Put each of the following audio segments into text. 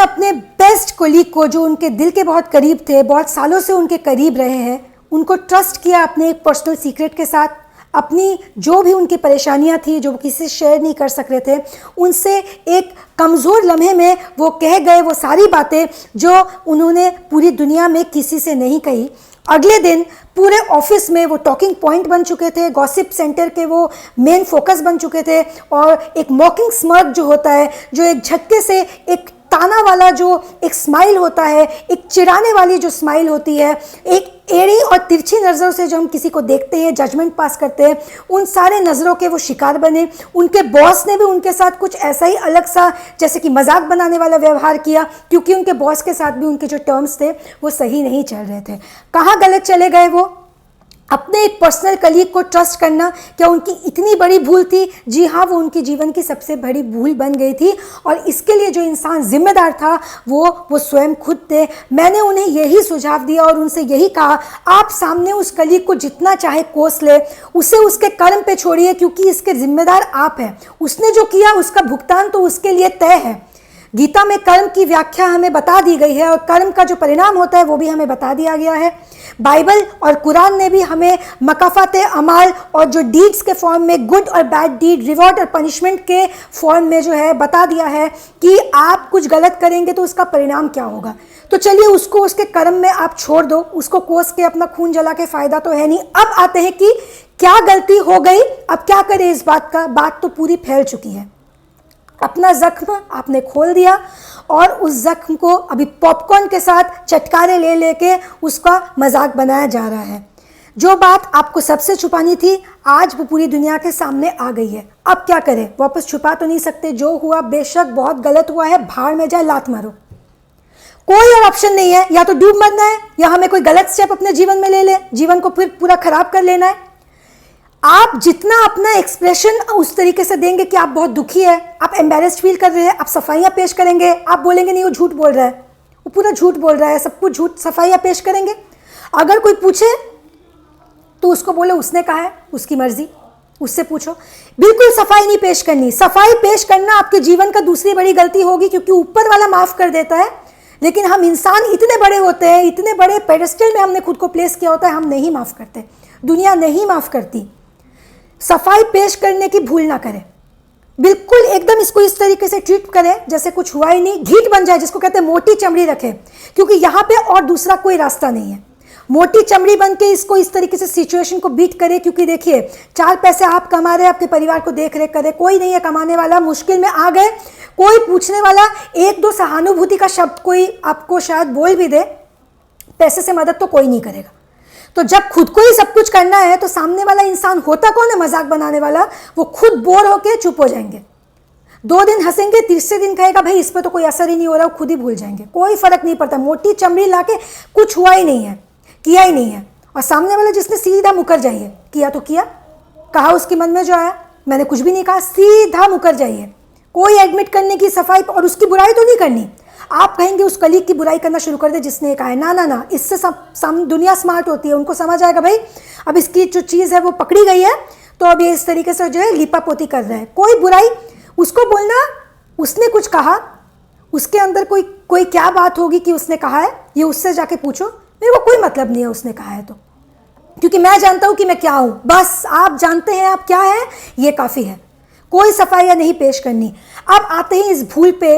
अपने best colleague को, जो उनके दिल के बहुत करीब थे, बहुत सालों से उनके करीब रहे हैं, उनको ट्रस्ट किया अपने एक पर्सनल सीक्रेट के साथ। अपनी जो भी उनकी परेशानियां थी, जो किसी से शेयर नहीं कर सक रहे थे, उनसे एक कमज़ोर लम्हे में वो कह गए वो सारी बातें जो उन्होंने पूरी दुनिया में किसी से नहीं कही। अगले दिन पूरे ऑफिस में वो टॉकिंग पॉइंट बन चुके थे, गॉसिप सेंटर के वो मेन फोकस बन चुके थे। और एक मॉकिंग स्मर्क जो होता है, जो एक झटके से एक ताना वाला जो एक स्माइल होता है, एक चिढ़ाने वाली जो स्माइल होती है, एक एड़ी और तिरछी नज़रों से जो हम किसी को देखते हैं, जजमेंट पास करते हैं, उन सारे नज़रों के वो शिकार बने। उनके बॉस ने भी उनके साथ कुछ ऐसा ही अलग सा जैसे कि मजाक बनाने वाला व्यवहार किया, क्योंकि उनके बॉस के साथ भी उनके जो टर्म्स थे वो सही नहीं चल रहे थे। कहाँ गलत चले गए वो? अपने एक पर्सनल कलीग को ट्रस्ट करना क्या उनकी इतनी बड़ी भूल थी? जी हाँ, वो उनके जीवन की सबसे बड़ी भूल बन गई थी। और इसके लिए जो इंसान जिम्मेदार था वो स्वयं खुद थे। मैंने उन्हें यही सुझाव दिया और उनसे यही कहा, आप सामने उस कलीग को जितना चाहे कोस ले, उसे उसके कर्म पे छोड़िए, क्योंकि इसके जिम्मेदार आप हैं। उसने जो किया उसका भुगतान तो उसके लिए तय है। गीता में कर्म की व्याख्या हमें बता दी गई है और कर्म का जो परिणाम होता है वो भी हमें बता दिया गया है। बाइबल और कुरान ने भी हमें मकाफाते अमाल और जो डीड्स के फॉर्म में गुड और बैड डीड, रिवॉर्ड और पनिशमेंट के फॉर्म में जो है बता दिया है कि आप कुछ गलत करेंगे तो उसका परिणाम क्या होगा। तो चलिए उसको उसके कर्म में आप छोड़ दो, उसको कोस के अपना खून जला के फायदा तो है नहीं। अब आते हैं कि क्या गलती हो गई, अब क्या करें इस बात का। बात तो पूरी फैल चुकी है। अपना जख्म आपने खोल दिया और उस जख्म को अभी पॉपकॉर्न के साथ चटकारे ले लेके उसका मजाक बनाया जा रहा है। जो बात आपको सबसे छुपानी थी आज वो पूरी दुनिया के सामने आ गई है। अब क्या करें? वापस छुपा तो नहीं सकते। जो हुआ बेशक बहुत गलत हुआ है, भाड़ में जाए लात मारो। कोई और ऑप्शन नहीं है, या तो डूब मरना है या हमें कोई गलत स्टेप अपने जीवन में ले ले, जीवन को फिर पूरा खराब कर लेना है। आप जितना अपना एक्सप्रेशन उस तरीके से देंगे कि आप बहुत दुखी है, आप एम्बैरेस्ड फील कर रहे हैं, आप सफाइयाँ पेश करेंगे, आप बोलेंगे नहीं वो झूठ बोल रहा है, वो पूरा झूठ बोल रहा है, सब कुछ झूठ, सफाइयाँ पेश करेंगे। अगर कोई पूछे तो उसको बोले उसने कहा है, उसकी मर्जी, उससे पूछो। बिल्कुल सफाई नहीं पेश करनी। सफाई पेश करना आपके जीवन का दूसरी बड़ी गलती होगी, क्योंकि ऊपर वाला माफ़ कर देता है, लेकिन हम इंसान इतने बड़े होते हैं, इतने बड़े पेडेस्टल में हमने खुद को प्लेस किया होता है, हम नहीं माफ़ करते। दुनिया नहीं माफ़ करती। सफाई पेश करने की भूल ना करें। बिल्कुल एकदम इसको इस तरीके से ट्रीट करें जैसे कुछ हुआ ही नहीं, घीट बन जाए, जिसको कहते हैं मोटी चमड़ी रखें, क्योंकि यहाँ पे और दूसरा कोई रास्ता नहीं है। मोटी चमड़ी बन के इसको इस तरीके से सिचुएशन को बीट करें, क्योंकि देखिए 4 पैसे आप कमा रहे हैं, आपके परिवार को देख रेख करे, कोई नहीं है कमाने वाला, मुश्किल में आ गए, कोई पूछने वाला, 1-2 सहानुभूति का शब्द कोई आपको शायद बोल भी दे, पैसे से मदद तो कोई नहीं करेगा। तो जब खुद को ही सब कुछ करना है तो सामने वाला इंसान होता कौन है मजाक बनाने वाला, वो खुद बोर होके चुप हो जाएंगे। 2 दिन हंसेंगे, तीसरे दिन कहेगा भाई इस पर तो कोई असर ही नहीं हो रहा, खुद ही भूल जाएंगे। कोई फर्क नहीं पड़ता, मोटी चमड़ी लाके कुछ हुआ ही नहीं है, किया ही नहीं है। और सामने वाला जिसने सीधा मुकर जाइए, किया तो किया, कहा उसके मन में जो आया, मैंने कुछ भी नहीं कहा, सीधा मुकर जाइए। कोई एडमिट करने की सफाई और उसकी बुराई तो नहीं करनी। आप कहेंगे उस कलीग की बुराई करना शुरू कर दे जिसने कहा है, ना ना ना, इससे दुनिया स्मार्ट होती है, उनको समझ आएगा भाई अब इसकी जो चीज़ है वो पकड़ी गई है, तो अब ये इस तरीके से जो है लिपापोती कर रहा है। कोई बुराई, उसको बोलना उसने कुछ कहा, उसके अंदर कोई क्या बात होगी कि उसने कहा है, ये उससे जाके पूछो। मेरे को कोई मतलब नहीं है उसने कहा है तो, क्योंकि मैं जानता हूँ कि मैं क्या हूँ। बस आप जानते हैं आप क्या है, ये काफ़ी है। कोई सफाइयाँ नहीं पेश करनी। अब आते हैं इस भूल पे,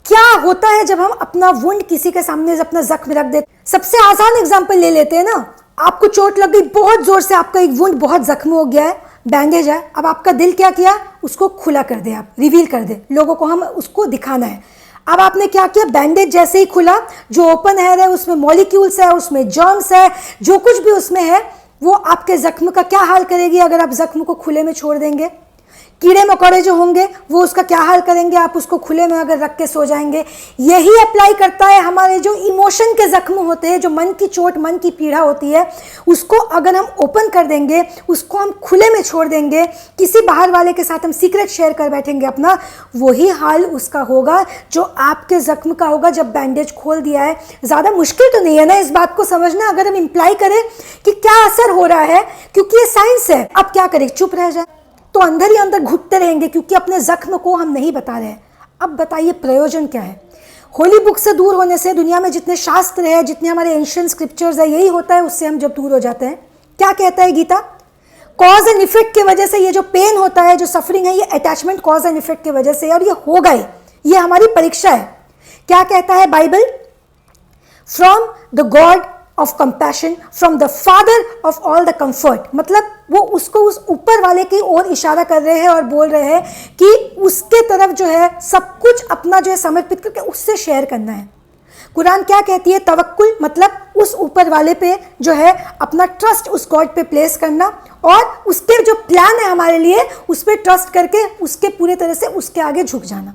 क्या होता है जब हम अपना वुंड किसी के सामने अपना जख्म रख देते। सबसे आसान एग्जांपल ले लेते हैं ना, आपको चोट लग गई बहुत जोर से, आपका एक वुंड बहुत जख्म हो गया है, बैंडेज है। अब आपका दिल क्या किया, उसको खुला कर दे, आप रिवील कर दे, लोगों को हम उसको दिखाना है। अब आपने क्या किया, बैंडेज जैसे ही खुला, जो ओपन एयर है उसमें मॉलिक्यूल्स है, उसमें जर्म्स है, जो कुछ भी उसमें है वो आपके जख्म का क्या हाल करेगी अगर आप जख्म को खुले में छोड़ देंगे। कीड़े मकोड़े जो होंगे वो उसका क्या हाल करेंगे आप उसको खुले में अगर रख के सो जाएंगे। यही अप्लाई करता है हमारे जो इमोशन के जख्म होते हैं, जो मन की चोट, मन की पीड़ा होती है, उसको अगर हम ओपन कर देंगे, उसको हम खुले में छोड़ देंगे, किसी बाहर वाले के साथ हम सीक्रेट शेयर कर बैठेंगे अपना, वही हाल उसका होगा जो आपके जख्म का होगा जब बैंडेज खोल दिया है। ज़्यादा मुश्किल तो नहीं है ना इस बात को समझना, अगर हम इम्प्लाई करें कि क्या असर हो रहा है, क्योंकि ये साइंस है। अब क्या करें, चुप रह जाए तो अंदर ही अंदर घुटते रहेंगे, क्योंकि अपने जख्म को हम नहीं बता रहे हैं। अब बताइए प्रयोजन क्या है। होली बुक से दूर होने से, दुनिया में जितने शास्त्र है, जितने हमारे एंशिएंट स्क्रिप्चर्स है, यही होता है उससे हम जब दूर हो जाते हैं। क्या कहता है गीता? कॉज एंड इफेक्ट की वजह से ये जो पेन होता है, जो सफरिंग है, ये अटैचमेंट कॉज एंड इफेक्ट की वजह से, और ये होगा ही, ये हमारी परीक्षा है। क्या कहता है Bible? From the God of compassion, from the father of all the comfort. मतलब वो उसको उस ऊपर वाले की ओर इशारा कर रहे हैं और बोल रहे हैं कि उसके तरफ जो है सब कुछ अपना जो है समर्पित करके उससे शेयर करना है। कुरान क्या कहती है? तवक्कुल, मतलब उस ऊपर वाले पे जो है अपना ट्रस्ट उस गॉड पे प्लेस करना, और उसके जो प्लान है हमारे लिए उस पर ट्रस्ट करके उसके पूरे तरह से उसके आगे झुक जाना।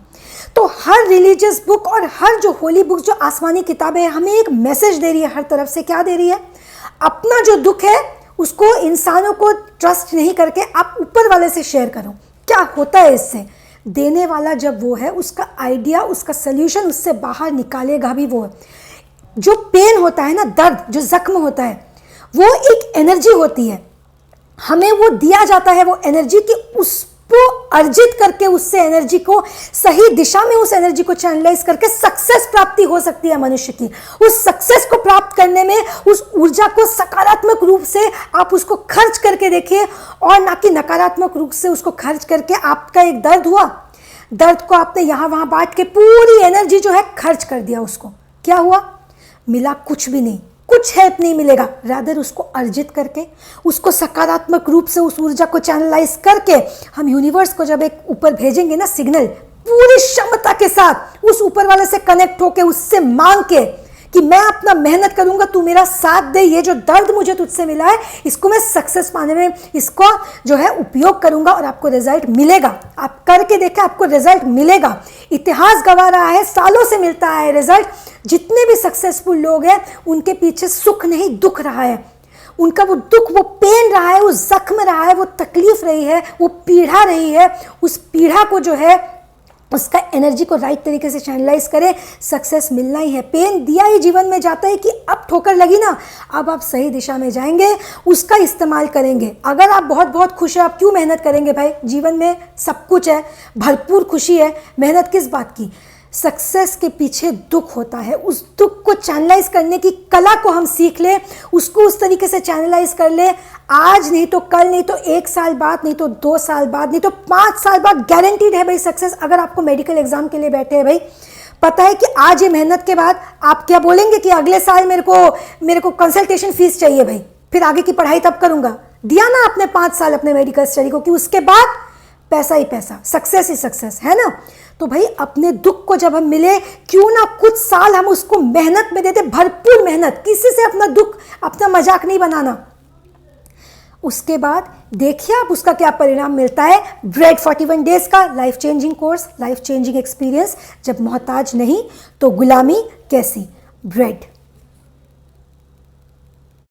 तो हर रिलीजियस बुक और हर जो होली बुक, जो आसमानी किताबें हैं, हमें एक मैसेज दे रही है हर तरफ से। क्या दे रही है? अपना जो दुख है उसको इंसानों को ट्रस्ट नहीं करके आप ऊपर वाले से शेयर करो। क्या होता है इससे? देने वाला जब वो है, उसका आइडिया, उसका सल्यूशन उससे बाहर निकालेगा भी वो। जो पेन होता है ना, दर्द, जो जख्म होता है, वो एक एनर्जी होती है, हमें वो दिया जाता है वो एनर्जी कि उसको अर्जित करके उससे एनर्जी को सही दिशा में, उस एनर्जी को चैनलाइज करके सक्सेस प्राप्ति हो सकती है मनुष्य की। उस सक्सेस को प्राप्त करने में उस ऊर्जा को सकारात्मक रूप से आप उसको खर्च करके देखिए, और ना कि नकारात्मक रूप से उसको खर्च करके। आपका एक दर्द हुआ, दर्द को आपने यहाँ वहाँ बांट के पूरी एनर्जी जो है खर्च कर दिया, उसको क्या हुआ? मिला कुछ भी नहीं, कुछ हेल्प नहीं मिलेगा। रादर उसको अर्जित करके, उसको सकारात्मक रूप से उस ऊर्जा को चैनलाइज करके हम यूनिवर्स को जब एक ऊपर भेजेंगे ना सिग्नल, पूरी क्षमता के साथ उस ऊपर वाले से कनेक्ट होके उससे मांग के कि मैं अपना मेहनत करूंगा, तू मेरा साथ दे, ये जो दर्द मुझे तुझसे मिला है इसको मैं सक्सेस पाने में इसको जो है उपयोग करूंगा और आपको रिजल्ट मिलेगा। आप करके देखें, आपको रिजल्ट मिलेगा। इतिहास गवा रहा है, सालों से मिलता है रिजल्ट। जितने भी सक्सेसफुल लोग हैं उनके पीछे सुख नहीं दुख रहा है, उनका वो दुख, वो पेन रहा है, वो जख्म रहा है, वो तकलीफ रही है, वो पीड़ा रही है। उस पीड़ा को जो है उसका एनर्जी को राइट तरीके से चैनलाइज करें, सक्सेस मिलना ही है। पेन दिया ही जीवन में जाता है कि अब ठोकर लगी ना, अब आप सही दिशा में जाएंगे, उसका इस्तेमाल करेंगे। अगर आप बहुत बहुत खुश हैं, आप क्यों मेहनत करेंगे भाई? जीवन में सब कुछ है, भरपूर खुशी है, मेहनत किस बात की? सक्सेस के पीछे दुख होता है। उस दुख को चैनलाइज करने की कला को हम सीख लें, उसको उस तरीके से चैनलाइज कर ले, आज नहीं तो कल, नहीं तो 1 साल बाद, नहीं तो 2 साल बाद, नहीं तो 5 साल बाद गारंटीड है भाई सक्सेस। अगर आपको मेडिकल एग्जाम के लिए बैठे हैं भाई, पता है कि आज ये मेहनत के बाद आप क्या बोलेंगे कि अगले साल मेरे को कंसल्टेशन फीस चाहिए भाई, फिर आगे की पढ़ाई तब करूंगा। दिया ना आपने 5 साल अपने मेडिकल स्टडी को कि उसके बाद पैसा ही पैसा, सक्सेस ही सक्सेस, है ना? तो भाई अपने दुख को जब हम मिले, क्यों ना कुछ साल हम उसको मेहनत में देते, भरपूर मेहनत, किसी से अपना दुख, अपना मजाक नहीं बनाना। उसके बाद देखिए आप उसका क्या परिणाम मिलता है। ब्रेड 41 डेज का life changing course, life changing experience. जब मोहताज नहीं तो गुलामी कैसी? ब्रेड।